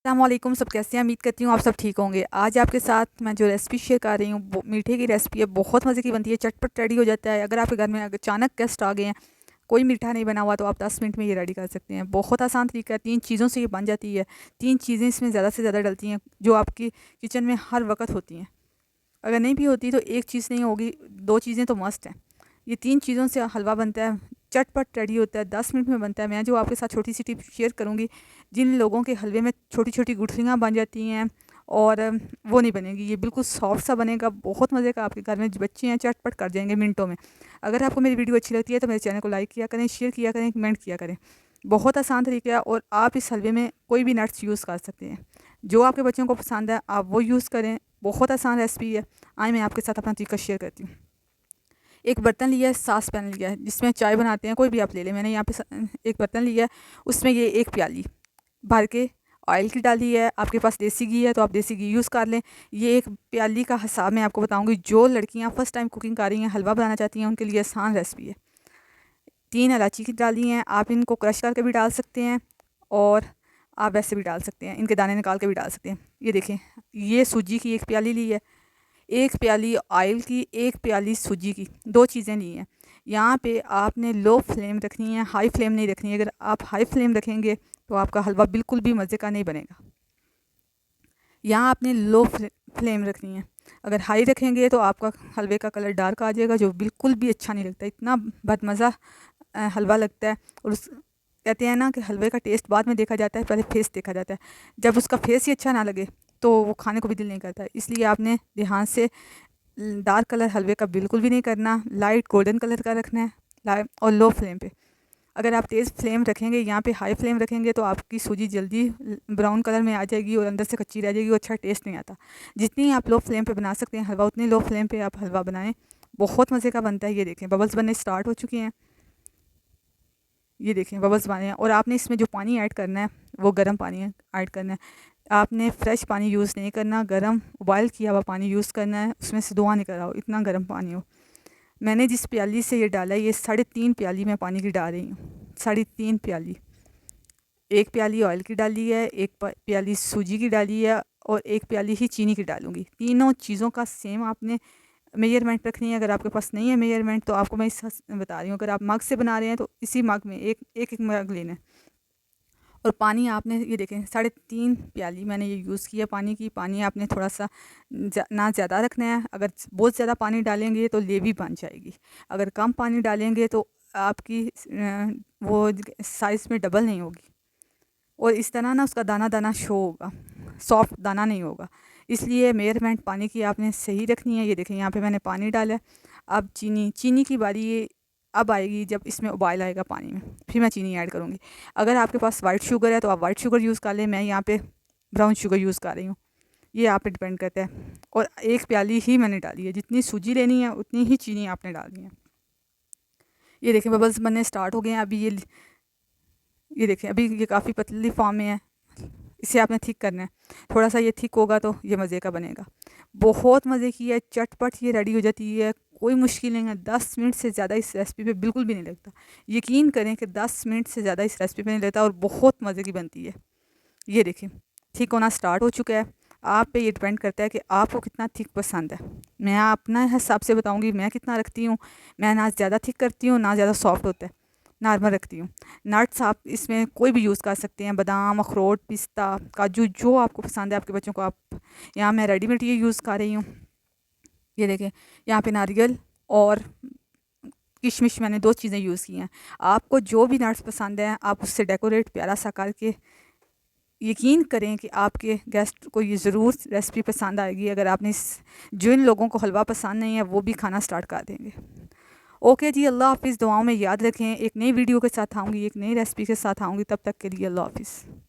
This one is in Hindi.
अस्सलामुअलैकुम, सब कैसे हैं? उम्मीद करती हूँ आप सब ठीक होंगे। आज आपके साथ मैं जो रेसिपी शेयर कर रही हूँ वो मीठे की रेसिपी है। बहुत मज़े की बनती है, चटपट रेडी हो जाता है। अगर आपके घर में अचानक गेस्ट आ गए हैं, कोई मीठा नहीं बना हुआ, तो आप 10 मिनट में ये रेडी कर सकते हैं। बहुत आसान तरीका है, 3 चीज़ों से ये बन जाती है। 3 चीज़ें इसमें ज़्यादा से ज़्यादा डलती हैं जो आपकी किचन में हर वक्त होती हैं। अगर नहीं भी होती तो एक चीज़ नहीं होगी, 2 चीज़ें तो मस्ट हैं। ये 3 चीज़ों से हलवा बनता है, चटपट रेडी होता है, 10 मिनट में बनता है। मैं जो आपके साथ छोटी सी टिप शेयर करूँगी, जिन लोगों के हलवे में छोटी-छोटी गुठलियाँ बन जाती हैं और वो नहीं बनेगी। ये बिल्कुल सॉफ्ट सा बनेगा, बहुत मज़े का। आपके घर में जो बच्चे हैं चटपट कर जाएँगे मिनटों में। अगर आपको मेरी वीडियो अच्छी लगती है तो मेरे चैनल को लाइक किया करें, शेयर किया करें, कमेंट किया करें। बहुत आसान तरीका है और आप इस हलवे में कोई भी नट्स यूज़ कर सकते हैं। जो आपके बच्चों को पसंद है आप वो यूज़ करें। बहुत आसान रेसिपी है। आइए मैं आपके साथ अपना तरीका शेयर करती हूँ। एक बर्तन लिया है, सास पैन लिया है जिसमें चाय बनाते हैं, कोई भी आप ले लें। मैंने यहाँ पे एक बर्तन लिया है, उसमें ये एक प्याली भर के ऑयल की डाली है। आपके पास देसी घी है तो आप देसी घी यूज़ कर लें। ये एक प्याली का हिसाब मैं आपको बताऊंगी। जो लड़कियां फर्स्ट टाइम कुकिंग कर रही हैं, हलवा बनाना चाहती हैं, उनके लिए आसान रेसिपी है। 3 इलायची की डाली हैं, आप इनको क्रश करके भी डाल सकते हैं और आप वैसे भी डाल सकते हैं, इनके दाने निकाल के भी डाल सकते हैं। ये देखें, ये सूजी की एक प्याली ली है, एक प्याली ऑयल की, एक प्याली सूजी की, 2 चीज़ें ली हैं। यहाँ पे आपने लो फ्लेम रखनी है, हाई फ्लेम नहीं रखनी है। अगर आप हाई फ्लेम रखेंगे तो आपका हलवा बिल्कुल भी मज़े का नहीं बनेगा। यहाँ आपने लो फ्लेम रखनी है। अगर हाई रखेंगे तो आपका हलवे का कलर डार्क आ जाएगा, जो बिल्कुल भी अच्छा नहीं लगता। इतना बदमज़ा हलवा लगता है। और कहते हैं ना कि हलवे का टेस्ट बाद में देखा जाता है, पहले फेस देखा जाता है। जब उसका फेस ही अच्छा ना लगे तो वो खाने को भी दिल नहीं करता है। इसलिए आपने ध्यान से डार्क कलर हलवे का बिल्कुल भी नहीं करना, लाइट गोल्डन कलर का रखना है, लाइट और लो फ्लेम पे। अगर आप तेज़ फ्लेम रखेंगे, यहाँ पे हाई फ्लेम रखेंगे तो आपकी सूजी जल्दी ब्राउन कलर में आ जाएगी और अंदर से कच्ची रह जाएगी और अच्छा टेस्ट नहीं आता। जितनी आप लो फ्लेम पे बना सकते हैं हलवा, उतनी लो फ्लेम पे आप हलवा बनाएं। बहुत मज़े का बनता है। ये देखें, बबल्स बनने स्टार्ट हो चुके हैं। ये देखें, बबल्स बने हैं। और आपने इसमें जो पानी ऐड करना है वो गर्म पानी ऐड करना है। आपने फ्रेश पानी यूज़ नहीं करना, गर्म बॉयल किया हुआ पानी यूज़ करना है। उसमें से धुआं निकल रहा हो, इतना गर्म पानी हो। मैंने जिस प्याली से ये डाला है, ये 3.5 प्याली मैं पानी की डाल रही हूँ। 3.5 प्याली। एक प्याली ऑयल की डाली है, एक प्याली सूजी की डाली है और एक प्याली ही चीनी की डालूँगी। तीनों चीज़ों का सेम आपने मेजरमेंट रखनी है। अगर आपके पास नहीं है मेजरमेंट तो आपको मैं इस बता रही हूँ। अगर आप मग से बना रहे हैं तो इसी मग में एक एक मग लेना है। और पानी आपने ये देखें, 3.5 प्याली मैंने ये यूज़ किया पानी की। पानी आपने थोड़ा सा ना ज़्यादा रखना है। अगर बहुत ज़्यादा पानी डालेंगे तो लेवी बन जाएगी। अगर कम पानी डालेंगे तो आपकी वो साइज़ में डबल नहीं होगी और इस तरह ना उसका दाना दाना शो होगा, सॉफ्ट दाना नहीं होगा। इसलिए मेजरमेंट पानी की आपने सही रखनी है। ये देखें, यहाँ पे मैंने पानी डाला है। अब चीनी की बारी अब आएगी जब इसमें उबाल आएगा पानी में, फिर मैं चीनी ऐड करूँगी। अगर आपके पास वाइट शुगर है तो आप वाइट शुगर यूज़ कर लें। मैं यहाँ पे ब्राउन शुगर यूज़ कर रही हूँ, ये आप पे डिपेंड करता है। और एक प्याली ही मैंने डाली है, जितनी सूजी लेनी है उतनी ही चीनी आपने डालनी है। ये देखें, बबल्स बनने स्टार्ट हो गए हैं। अभी ये देखें, अभी ये काफ़ी पतली फॉर्म में है। इसे आपने थिक करना है। थोड़ा सा ये थिक होगा तो ये मज़े का बनेगा। बहुत मज़े की है, चटपट ये रेडी हो जाती है। कोई मुश्किल नहीं है। 10 मिनट से ज़्यादा इस रेसिपी पे बिल्कुल भी नहीं लगता। यकीन करें कि 10 मिनट से ज़्यादा इस रेसिपी पे नहीं लगता और बहुत मज़े की बनती है। ये देखें, थिक होना स्टार्ट हो चुका है। आप पे ये डिपेंड करता है कि आपको कितना थिक पसंद है। मैं अपना हिसाब से बताऊँगी मैं कितना रखती हूँ। मैं ना ज़्यादा थिक करती हूँ ना ज़्यादा सॉफ्ट होता है, नॉर्मल रखती हूँ। नट्स आप इसमें कोई भी यूज़ कर सकते हैं, बादाम, अखरोट, पिस्ता, काजू, जो आपको पसंद है आपके बच्चों को। आप यहाँ मैं रेडीमेड ये यूज़ कर रही हूँ। ये देखें, यहाँ पे नारियल और किशमिश मैंने 2 चीज़ें यूज़ की हैं। आपको जो भी नट्स पसंद हैं आप उससे डेकोरेट प्यारा सा करके, यकीन करें कि आपके गेस्ट को ये ज़रूर रेसिपी पसंद आएगी। अगर आपने जिन लोगों को हलवा पसंद नहीं है वो भी खाना स्टार्ट कर देंगे। ओके जी, अल्लाह हाफ़िज़। दुआओं में याद रखें। एक नई वीडियो के साथ आऊँगी, एक नई रेसिपी के साथ आऊँगी। तब तक के लिए अल्लाह हाफ़िज़।